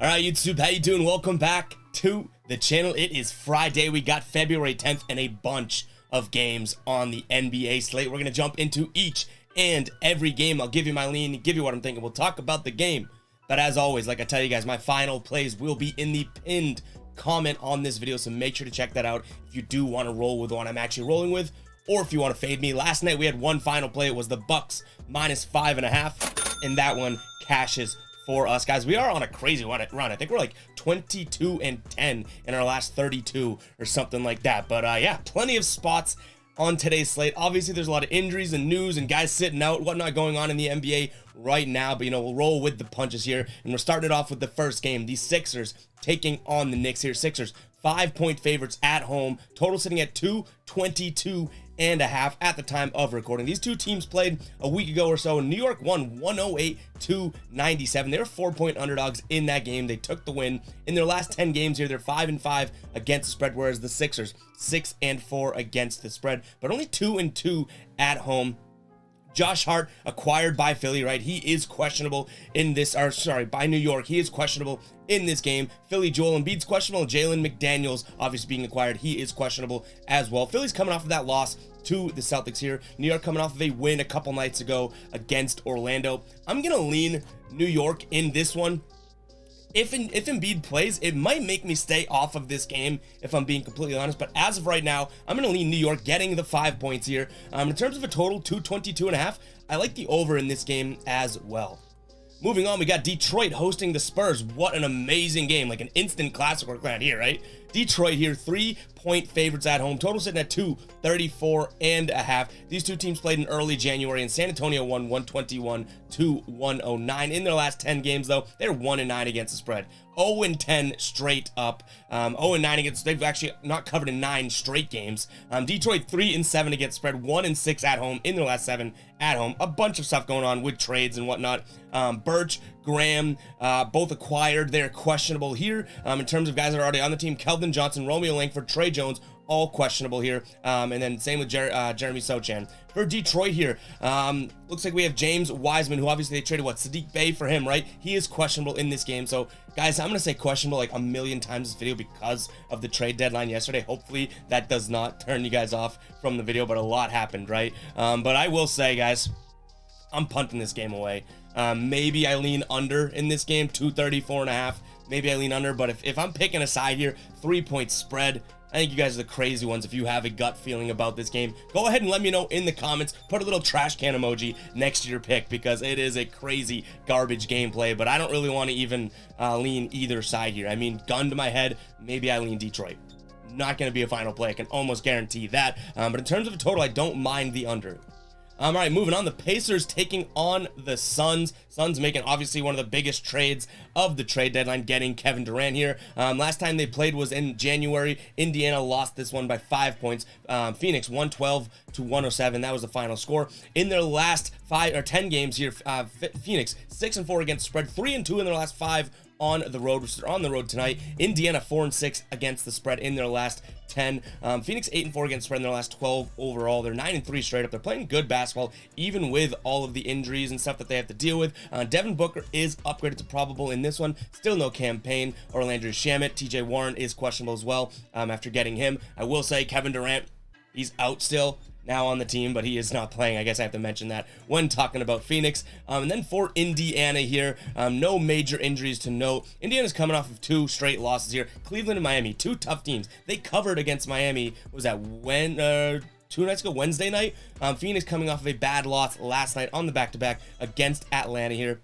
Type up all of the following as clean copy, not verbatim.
All right, YouTube, how you doing? Welcome back to the channel. It is Friday. We got February 10th and a bunch of games on the NBA slate. We're going to jump into each and every game. I'll give you my lean, give you what I'm thinking. We'll talk about the game. But as always, like I tell you guys, my final plays will be in the pinned comment on this video, so make sure to check that out if you do want to roll with one I'm actually rolling with, or if you want to fade me. Last night we had one final play. It was the Bucks minus 5.5, and that one cashes for us, guys. We are on a crazy run. I think we're like 22-10 in our last 32 or something like that. But yeah, plenty of spots on today's slate. Obviously, there's a lot of injuries and news and guys sitting out, whatnot going on in the NBA right now. But, you know, we'll roll with the punches here. And we're starting it off with the first game. The Sixers taking on the Knicks here. Sixers, 5-point favorites at home. Total sitting at 222.5 at the time of recording. These two teams played a week ago or so. New York won 108-97. They were 4-point underdogs in that game. They took the win. In their last 10 games here, they're 5-5 against the spread, whereas the Sixers 6-4 against the spread, but only 2-2 at home. Josh Hart acquired by Philly, right? He is questionable in this, or sorry, by New York. He is questionable in this game. Philly, Joel Embiid's questionable. Jalen McDaniels obviously being acquired. He is questionable as well. Philly's coming off of that loss to the Celtics here. New York coming off of a win a couple nights ago against Orlando. I'm going to lean New York in this one. If Embiid plays, it might make me stay off of this game, if I'm being completely honest. But as of right now, I'm going to lean New York, getting the 5 points here. In terms of a total, 222.5, I like the over in this game as well. Moving on, we got Detroit hosting the Spurs. What an amazing game, like an instant classic we're glad here, right? Detroit here, 3-point favorites at home. Total sitting at 234.5. These two teams played in early January, and San Antonio won 121-109. In their last 10 games, though, they're 1-9 against the spread. 0-10 straight up. 0-9 against, they've actually not covered in 9 straight games. Detroit 3-7 against spread, 1-6 at home in their last 7 at home. A bunch of stuff going on with trades and whatnot. Birch, Graham, both acquired. They're questionable here. In terms of guys that are already on the team, Keldon Johnson, Romeo Langford, Trey Jones, all questionable here. And then same with Jeremy Sochan. For Detroit here, looks like we have James Wiseman, who obviously they traded, Sadiq Bey for him, right? He is questionable in this game. So, guys, I'm going to say questionable like a million times this video because of the trade deadline yesterday. Hopefully, that does not turn you guys off from the video, but a lot happened, right? But I will say, guys, I'm punting this game away. Maybe I lean under in this game, 234.5. Maybe I lean under, but if I'm picking a side here, 3-point spread, I think you guys are the crazy ones. If you have a gut feeling about this game, go ahead and let me know in the comments. Put a little trash can emoji next to your pick because it is a crazy garbage gameplay, but I don't really want to even lean either side here. I mean, gun to my head, maybe I lean Detroit. Not going to be a final play. I can almost guarantee that. But in terms of a total, I don't mind the under. All right, moving on. The Pacers taking on the Suns. Suns making obviously one of the biggest trades of the trade deadline, getting Kevin Durant here. Last time they played was in January. Indiana lost this one by 5 points. Phoenix 112-107. That was the final score. In their last 10 games here, Phoenix 6-4 against spread, 3-2 in their last 5 on the road, which they're on the road tonight. Indiana 4-6 against the spread in their last 10. Phoenix 8-4 against spread in their last 12 overall. They're 9-3 straight up. They're playing good basketball, even with all of the injuries and stuff that they have to deal with. Devin Booker is upgraded to probable in this one. Still no campaign or Landry Shamet. TJ Warren is questionable as well after getting him. I will say Kevin Durant, he's out still now on the team, but he is not playing. I guess I have to mention that when talking about Phoenix. And then for Indiana here, no major injuries to note. Indiana's coming off of 2 straight losses here. Cleveland and Miami, 2 tough teams. They covered against Miami. Was that 2 nights ago, Wednesday night? Phoenix coming off of a bad loss last night on the back-to-back against Atlanta here.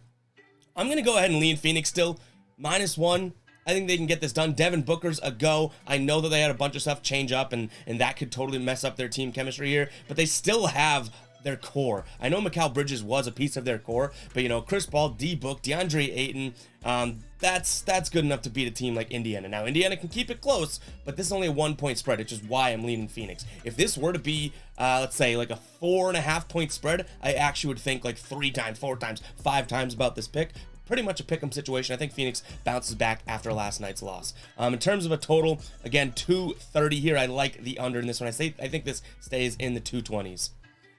I'm going to go ahead and lean Phoenix still. -1. I think they can get this done. Devin Booker's a go. I know that they had a bunch of stuff change up, and that could totally mess up their team chemistry here, but they still have their core. I know Mikal Bridges was a piece of their core, but, you know, Chris Paul, D-Book, DeAndre Ayton, that's good enough to beat a team like Indiana. Now, Indiana can keep it close, but this is only a 1-point spread, which is why I'm leaning Phoenix. If this were to be, let's say, like a 4.5-point spread, I actually would think like 3 times, 4 times, 5 times about this pick. Pretty much a pick'em situation. I think Phoenix bounces back after last night's loss. In terms of a total, again, 230 here. I like the under in this one. I think this stays in the 220s.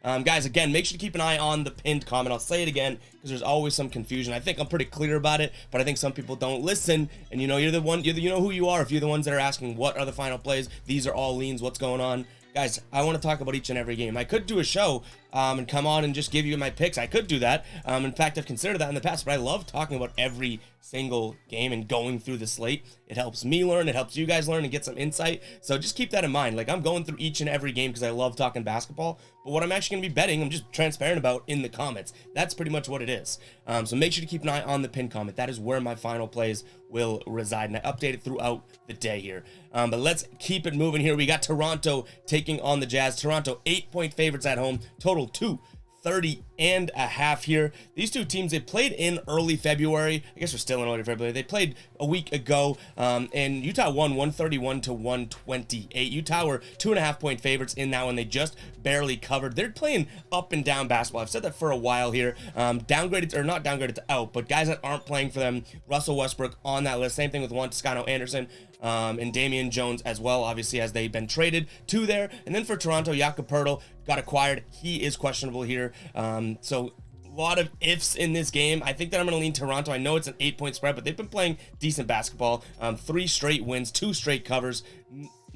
Guys, again, make sure to keep an eye on the pinned comment. I'll say it again because there's always some confusion. I think I'm pretty clear about it, but I think some people don't listen. And you know, you know who you are if you're the ones that are asking what are the final plays. These are all leans. What's going on? Guys, I want to talk about each and every game. I could do a show and come on and just give you my picks. I could do that. In fact, I've considered that in the past, but I love talking about every single game and going through the slate. It helps me learn. It helps you guys learn and get some insight. So just keep that in mind. Like, I'm going through each and every game because I love talking basketball. But what I'm actually going to be betting, I'm just transparent about in the comments. That's pretty much what it is. So make sure to keep an eye on the pinned comment. That is where my final plays will reside, and I update it throughout the day here. But let's keep it moving here. We got Toronto taking on the Jazz. Toronto 8-point favorites at home. Total 230.5 here. These two teams, they played in early February. I guess we're still in early February. They played a week ago, and Utah won 131-128. Utah were 2.5-point favorites in that one. They just barely covered. They're playing up and down basketball. I've said that for a while here. Downgraded, or not downgraded to out, but guys that aren't playing for them. Russell Westbrook on that list. Same thing with Juan Toscano Anderson. And Damian Jones as well, obviously, as they've been traded to there. And then for Toronto, Jakob Poeltl got acquired. He is questionable here. So a lot of ifs in this game. I think that I'm going to lean Toronto. I know it's an 8-point spread, but they've been playing decent basketball. 3 straight wins, 2 straight covers.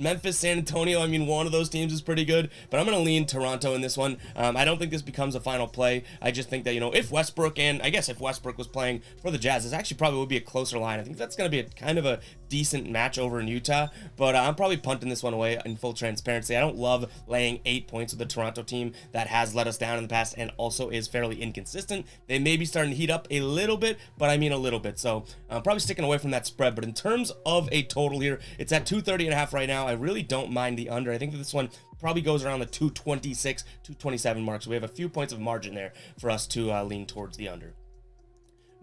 Memphis, San Antonio, I mean, one of those teams is pretty good, but I'm going to lean Toronto in this one. I don't think this becomes a final play. I just think that, you know, if Westbrook, and I guess if Westbrook was playing for the Jazz, this actually probably would be a closer line. I think that's going to be kind of a decent match over in Utah, but I'm probably punting this one away in full transparency. I don't love laying 8 points with the Toronto team that has let us down in the past and also is fairly inconsistent. They may be starting to heat up a little bit, but I mean a little bit, so I'm probably sticking away from that spread. But in terms of a total here, it's at 230.5 right now. I really don't mind the under. I think that this one probably goes around the 226, 227 mark. So we have a few points of margin there for us to lean towards the under.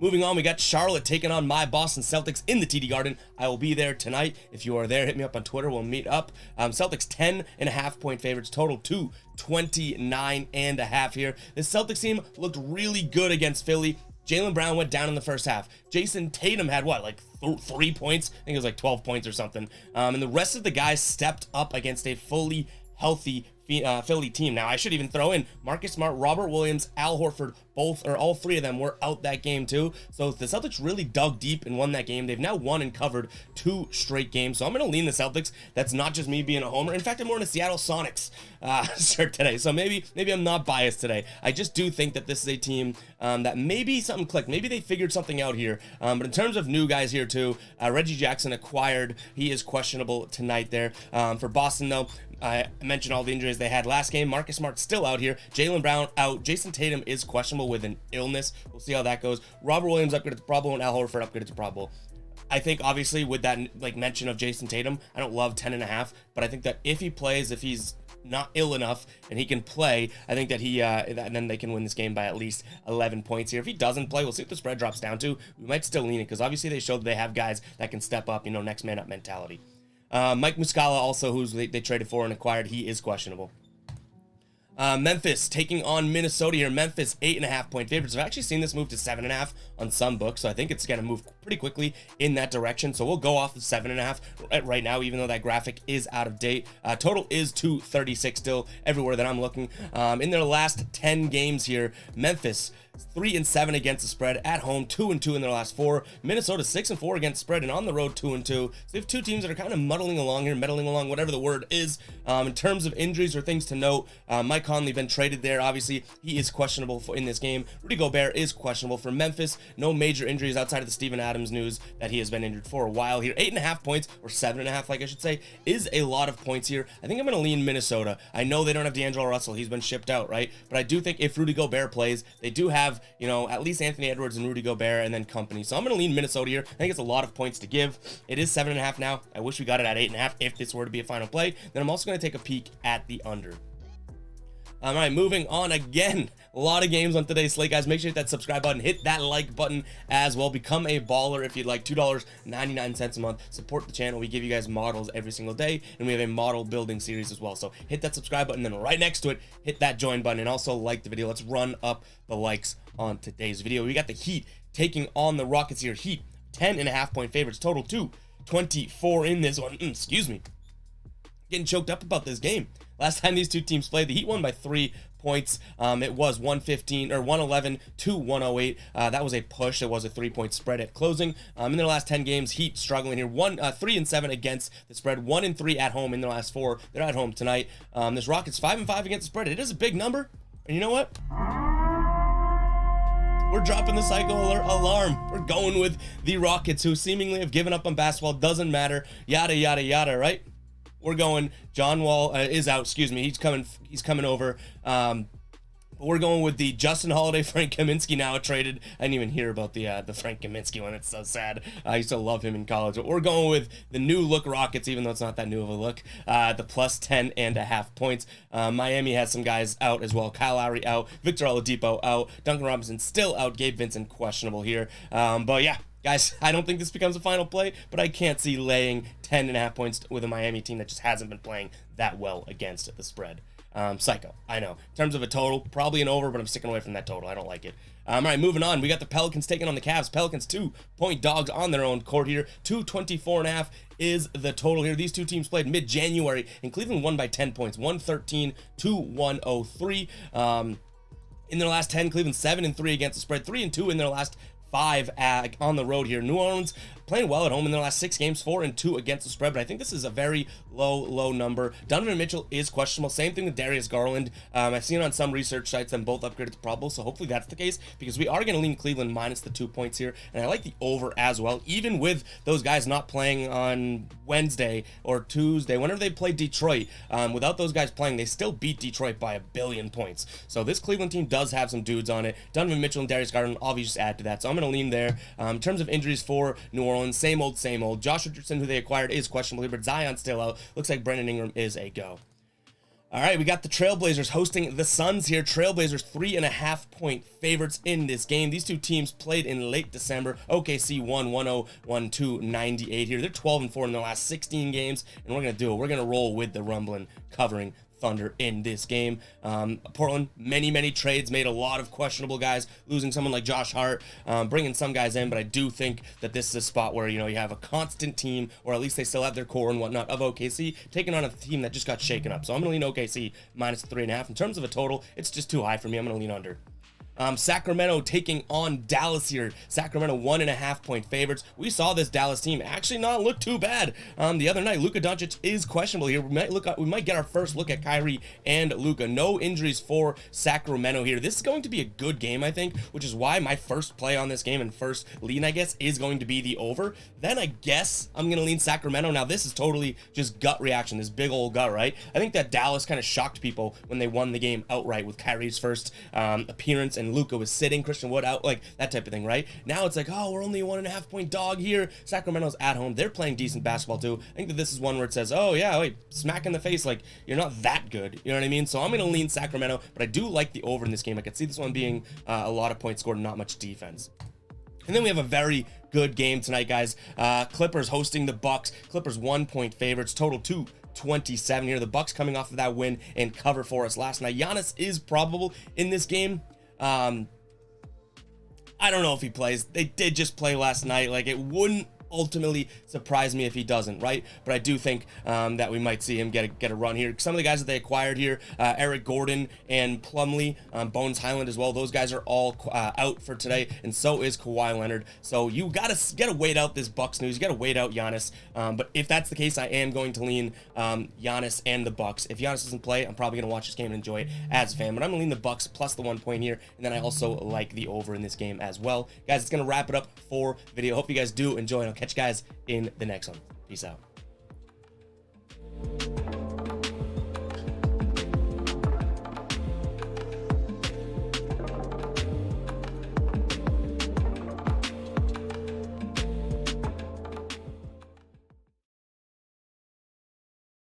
Moving on, we got Charlotte taking on my Boston Celtics in the TD Garden. I will be there tonight. If you are there, hit me up on Twitter. We'll meet up. Celtics 10.5-point favorites, total 229.5 here. The Celtics team looked really good against Philly. Jaylen Brown went down in the first half. Jason Tatum had what, like 3 points? I think it was like 12 points or something. And the rest of the guys stepped up against a fully healthy Philly team. Now, I should even throw in Marcus Smart, Robert Williams, Al Horford, all 3 of them were out that game too. So the Celtics really dug deep and won that game. They've now won and covered 2 straight games. So I'm going to lean the Celtics. That's not just me being a homer. In fact, I'm more in a Seattle Sonics shirt today. So maybe I'm not biased today. I just do think that this is a team that maybe something clicked. Maybe they figured something out here. But in terms of new guys here too, Reggie Jackson acquired. He is questionable tonight there. For Boston though, I mentioned all the injuries they had last game. Marcus Smart still out here. Jaylen Brown out. Jason Tatum is questionable with an illness. We'll see how that goes. Robert Williams upgraded to Pro Bowl and Al Horford upgraded to Pro Bowl. I think obviously with that like mention of Jason Tatum, I don't love 10.5, but I think that if he plays, if he's not ill enough and he can play, I think that and then they can win this game by at least 11 points here. If he doesn't play, we'll see what the spread drops down to. We might still lean it because obviously they showed that they have guys that can step up, you know, next man up mentality. Mike Muscala also, who's they traded for and acquired, he is questionable. Memphis taking on Minnesota here. Memphis 8.5-point favorites. I've actually seen this move to 7.5 on some books, so I think it's going to move pretty quickly in that direction. So we'll go off of 7.5 right now, even though that graphic is out of date. Total is 236 still everywhere that I'm looking. In their last 10 games here, Memphis 3-7 against the spread at home, 2-2 in their last 4. Minnesota 6-4 against the spread and on the road 2-2. So they have 2 teams that are kind of meddling along, whatever the word is. In terms of injuries or things to note, Mike Conley been traded there. Obviously, he is questionable in this game. Rudy Gobert is questionable for Memphis. No major injuries outside of the Steven Adams news that he has been injured for a while here. 8.5 points, or 7.5, like I should say, is a lot of points here. I think I'm going to lean Minnesota. I know they don't have D'Angelo Russell. He's been shipped out, right? But I do think if Rudy Gobert plays, they do have, you know, at least Anthony Edwards and Rudy Gobert and then company. So I'm going to lean Minnesota here. I think it's a lot of points to give. It is 7.5 now. I wish we got it at 8.5 if this were to be a final play. Then I'm also going to take a peek at the under. All right, moving on again. A lot of games on today's slate, guys. Make sure you hit that subscribe button. Hit that like button as well. Become a baller if you'd like. $2.99 a month. Support the channel. We give you guys models every single day, and we have a model building series as well. So hit that subscribe button, then right next to it, hit that join button, and also like the video. Let's run up the likes on today's video. We got the Heat taking on the Rockets here. Heat, 10.5-point favorites. Total 224 in this one. Excuse me. Getting choked up about this game. Last time these two teams played, the Heat won by 3 points. It was 115 or 111 to 108. That was a push. It was a 3-point spread at closing. In their last 10 games, Heat struggling here. 3-7 against the spread. 1-3 at home in their last 4. They're at home tonight. This Rockets 5-5 against the spread. It is a big number. And you know what? We're dropping the cycle alarm. We're going with the Rockets, who seemingly have given up on basketball. Doesn't matter. Yada, yada, yada, right? We're going. John Wall is out. Excuse me. He's coming over. But we're going with the Justin Holiday, Frank Kaminsky now traded. I didn't even hear about the Frank Kaminsky one. It's so sad. I used to love him in college. But we're going with the new look Rockets, even though it's not that new of a look. The plus 10.5 points. Miami has some guys out as well. Kyle Lowry out. Victor Oladipo out. Duncan Robinson still out. Gabe Vincent questionable here. But yeah. Guys, I don't think this becomes a final play, but I can't see laying 10.5 points with a Miami team that just hasn't been playing that well against the spread. Psycho, I know. In terms of a total, probably an over, but I'm sticking away from that total. I don't like it. All right, moving on. We got the Pelicans taking on the Cavs. Pelicans 2-point dogs on their own court here. 224.5 is the total here. These two teams played mid-January, and Cleveland won by 10 points, 113 to 103. In their last 10, Cleveland 7-3 against the spread, 3-2 in their last 5 on the road here. New Orleans playing well at home in their last 6 games, 4-2 against the spread, but I think this is a very low number. Donovan Mitchell is questionable. Same thing with Darius Garland. I've seen on some research sites them both upgraded to probable, so hopefully that's the case, because we are going to lean Cleveland minus the 2 points here, and I like the over as well, even with those guys not playing on Wednesday or Tuesday. Whenever they played Detroit, without those guys playing, they still beat Detroit by 1 billion points. So this Cleveland team does have some dudes on it. Donovan Mitchell and Darius Garland obviously just add to that, so I'm going to lean there. In terms of injuries for New Orleans, same old. Josh Richardson, who they acquired, is questionable, but Zion's still out. Looks like Brandon Ingram is a go. All right, we got the Trailblazers hosting the Suns here. Trailblazers 3.5-point favorites in this game. These two teams played in late December. OKC won 101-98 here. They're 12-4 in their last 16 games, and we're going to do it. We're going to roll with the rumbling covering Thunder in this game. Portland, many trades, made a lot of questionable guys, losing someone like Josh Hart, bringing some guys in, but I do think that this is a spot where, you know, you have a constant team, or at least they still have their core and whatnot, of OKC, taking on a team that just got shaken up. So I'm going to lean OKC minus 3.5. In terms of a total, it's just too high for me. I'm going to lean under. Sacramento taking on Dallas here. Sacramento 1.5-point favorites. We saw this Dallas team actually not look too bad the other night. Luka Doncic is questionable here. We might get our first look at Kyrie and Luka. No injuries for Sacramento here. This is going to be a good game, I think, which is why my first play on this game and first lean, I guess, is going to be the over. Then I guess I'm going to lean Sacramento. Now, this is totally just gut reaction, this big old gut, right? I think that Dallas kind of shocked people when they won the game outright with Kyrie's first appearance, and Luka was sitting, Christian Wood out, like that type of thing, right? Now it's like, oh, we're only a 1.5-point dog here. Sacramento's at home. They're playing decent basketball too. I think that this is one where it says, oh yeah, wait, smack in the face, like you're not that good. You know what I mean? So I'm going to lean Sacramento, but I do like the over in this game. I could see this one being a lot of points scored and not much defense. And then we have a very good game tonight, guys. Clippers hosting the Bucks. Clippers 1-point favorites, total 227 here. The Bucks coming off of that win and cover for us last night. Giannis is probable in this game. I don't know if he plays. They did just play last night. Like, it wouldn't ultimately surprise me if he doesn't, right? But I do think that we might see him get a run here. Some of the guys that they acquired here, Eric Gordon and Plumlee, Bones Highland as well, those guys are all out for today, and so is Kawhi Leonard. So you gotta wait out this Bucks news. You gotta wait out Giannis. But if that's the case, I am going to lean Giannis and the Bucks. If Giannis doesn't play, I'm probably gonna watch this game and enjoy it as a fan. But I'm gonna lean the Bucks plus the 1 point here, and then I also like the over in this game as well. Guys, it's gonna wrap it up for the video. Hope you guys do enjoy, and I'll catch you guys in the next one. Peace out.